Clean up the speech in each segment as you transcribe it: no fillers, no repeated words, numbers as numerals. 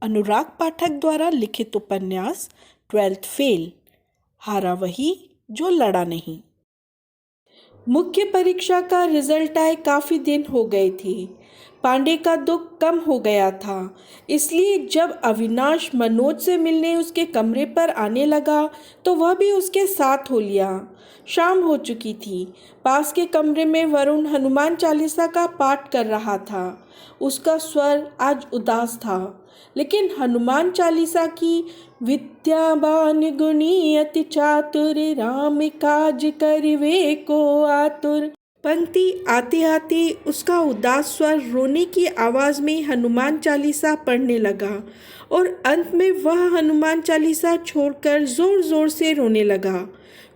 अनुराग पाठक द्वारा लिखित उपन्यास 12th फेल। हारा वही जो लड़ा नहीं। मुख्य परीक्षा का रिजल्ट आए काफ़ी दिन हो गए थे। पांडे का दुख कम हो गया था, इसलिए जब अविनाश मनोज से मिलने उसके कमरे पर आने लगा तो वह भी उसके साथ हो लिया। शाम हो चुकी थी। पास के कमरे में वरुण हनुमान चालीसा का पाठ कर रहा था। उसका स्वर आज उदास था, लेकिन हनुमान चालीसा की विद्यावान गुणी अति चातुर राम काज करिवे को आतुर पंक्ति आते आते उसका उदास स्वर रोने की आवाज में हनुमान चालीसा पढ़ने लगा और अंत में वह हनुमान चालीसा छोड़कर जोर जोर से रोने लगा।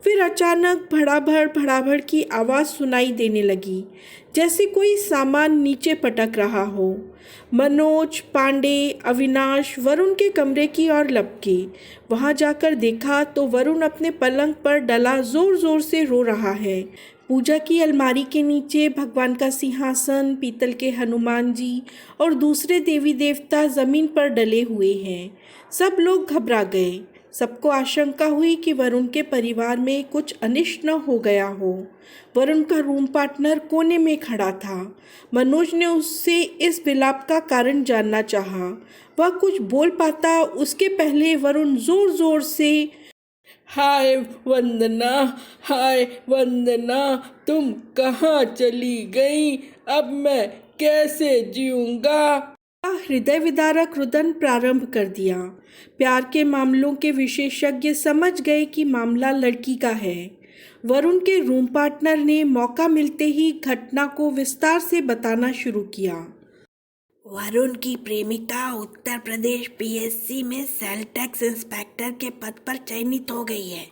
फिर अचानक भड़ाभड़ भड़ाभड़ की आवाज़ सुनाई देने लगी, जैसे कोई सामान नीचे पटक रहा हो। मनोज, पांडे, अविनाश वरुण के कमरे की ओर लपके। वहां जाकर देखा तो वरुण अपने पलंग पर डला जोर जोर से रो रहा है। पूजा की अलमारी के नीचे भगवान का सिंहासन, पीतल के हनुमान जी और दूसरे देवी देवता जमीन पर डले हुए हैं। सब लोग घबरा गए। सबको आशंका हुई कि वरुण के परिवार में कुछ अनिष्ट न हो गया हो। वरुण का रूम पार्टनर कोने में खड़ा था। मनोज ने उससे इस विलाप का कारण जानना चाहा। वह कुछ बोल पाता उसके पहले वरुण जोर जोर से हाय वंदना, हाय वंदना, तुम कहाँ चली गई? अब मैं कैसे जीऊँगा? हृदय विदारक रुदन प्रारंभ कर दिया। प्यार के मामलों के विशेषज्ञ समझ गए कि मामला लड़की का है। वरुण के रूम पार्टनर ने मौका मिलते ही घटना को विस्तार से बताना शुरू किया। वरुण की प्रेमिका उत्तर प्रदेश पीएससी में सेल टैक्स इंस्पेक्टर के पद पर चयनित हो गई है।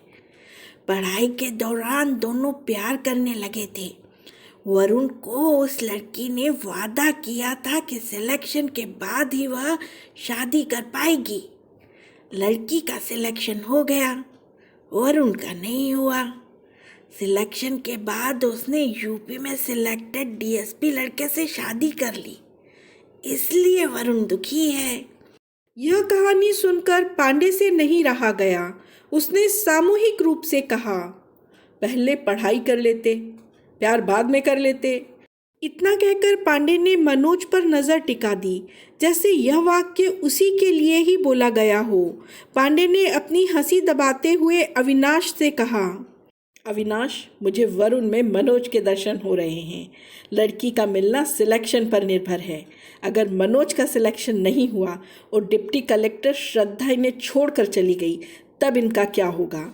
पढ़ाई के दौरान दोनों प्यार करने लगे थे। वरुण को उस लड़की ने वादा किया था कि सिलेक्शन के बाद ही वह शादी कर पाएगी। लड़की का सिलेक्शन हो गया, वरुण का नहीं हुआ। सिलेक्शन के बाद उसने यूपी में सिलेक्टेड डीएसपी लड़के से शादी कर ली, इसलिए वरुण दुखी है। यह कहानी सुनकर पांडे से नहीं रहा गया। उसने सामूहिक रूप से कहा, पहले पढ़ाई कर लेते, प्यार बाद में कर लेते। इतना कहकर पांडे ने मनोज पर नजर टिका दी, जैसे यह वाक्य उसी के लिए ही बोला गया हो। पांडे ने अपनी हंसी दबाते हुए अविनाश से कहा, अविनाश, मुझे वरुण में मनोज के दर्शन हो रहे हैं। लड़की का मिलना सिलेक्शन पर निर्भर है। अगर मनोज का सिलेक्शन नहीं हुआ और डिप्टी कलेक्टर श्रद्धा इन्हें छोड़कर चली गई, तब इनका क्या होगा?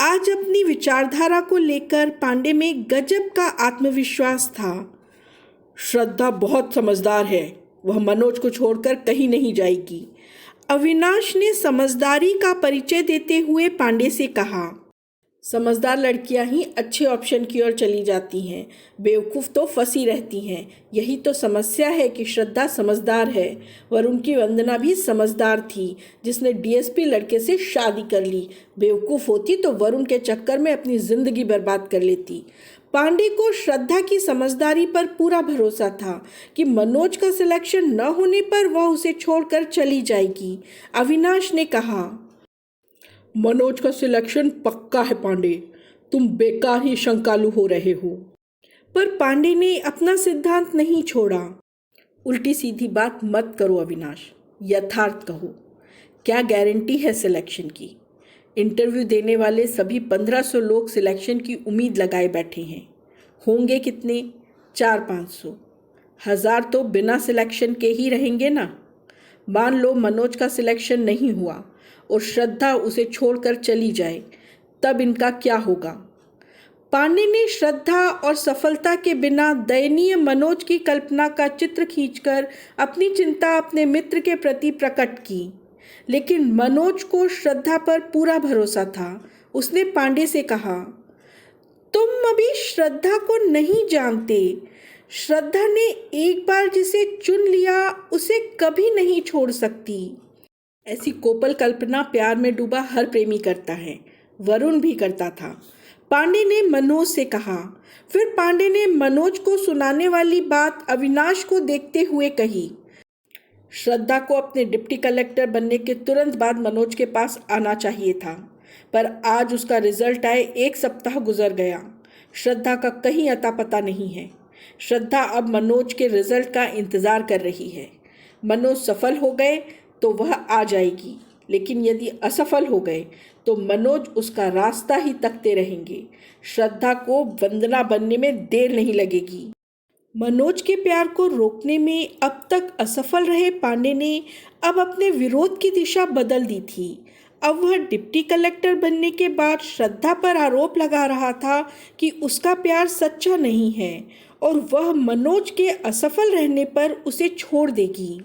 आज अपनी विचारधारा को लेकर पांडे में गजब का आत्मविश्वास था। श्रद्धा बहुत समझदार है, वह मनोज को छोड़कर कहीं नहीं जाएगी। अविनाश ने समझदारी का परिचय देते हुए पांडे से कहा, समझदार लड़कियां ही अच्छे ऑप्शन की ओर चली जाती हैं, बेवकूफ़ तो फंसी रहती हैं। यही तो समस्या है कि श्रद्धा समझदार है। वरुण की वंदना भी समझदार थी, जिसने डीएसपी लड़के से शादी कर ली। बेवकूफ़ होती तो वरुण के चक्कर में अपनी ज़िंदगी बर्बाद कर लेती। पांडे को श्रद्धा की समझदारी पर पूरा भरोसा था कि मनोज का सिलेक्शन न होने पर वह उसे छोड़कर चली जाएगी। अविनाश ने कहा, मनोज का सिलेक्शन पक्का है पांडे, तुम बेकार ही शंकालु हो रहे हो। पर पांडे ने अपना सिद्धांत नहीं छोड़ा। उल्टी सीधी बात मत करो अविनाश, यथार्थ कहो। क्या गारंटी है सिलेक्शन की? इंटरव्यू देने वाले सभी 1500 लोग सिलेक्शन की उम्मीद लगाए बैठे हैं। होंगे कितने? 400-500। 1000 तो बिना सिलेक्शन के ही रहेंगे ना। मान लो मनोज का सिलेक्शन नहीं हुआ और श्रद्धा उसे छोड़कर चली जाए, तब इनका क्या होगा? पांडे ने श्रद्धा और सफलता के बिना दयनीय मनोज की कल्पना का चित्र खींचकर अपनी चिंता अपने मित्र के प्रति प्रकट की। लेकिन मनोज को श्रद्धा पर पूरा भरोसा था। उसने पांडे से कहा, तुम अभी श्रद्धा को नहीं जानते। श्रद्धा ने एक बार जिसे चुन लिया उसे कभी नहीं छोड़ सकती। ऐसी कोपल कल्पना प्यार में डूबा हर प्रेमी करता है। वरुण भी करता था। पांडे ने मनोज से कहा। फिर पांडे ने मनोज को सुनाने वाली बात अविनाश को देखते हुए कही, श्रद्धा को अपने डिप्टी कलेक्टर बनने के तुरंत बाद मनोज के पास आना चाहिए था, पर आज उसका रिजल्ट आए 1 सप्ताह गुजर गया। श्रद्धा का कहीं अता पता नहीं है। श्रद्धा अब मनोज के रिजल्ट का इंतज़ार कर रही है। मनोज सफल हो गए तो वह आ जाएगी, लेकिन यदि असफल हो गए तो मनोज उसका रास्ता ही तकते रहेंगे। श्रद्धा को वंदना बनने में देर नहीं लगेगी। मनोज के प्यार को रोकने में अब तक असफल रहे पांडे ने अब अपने विरोध की दिशा बदल दी थी। अब वह डिप्टी कलेक्टर बनने के बाद श्रद्धा पर आरोप लगा रहा था कि उसका प्यार सच्चा नहीं है और वह मनोज के असफल रहने पर उसे छोड़ देगी।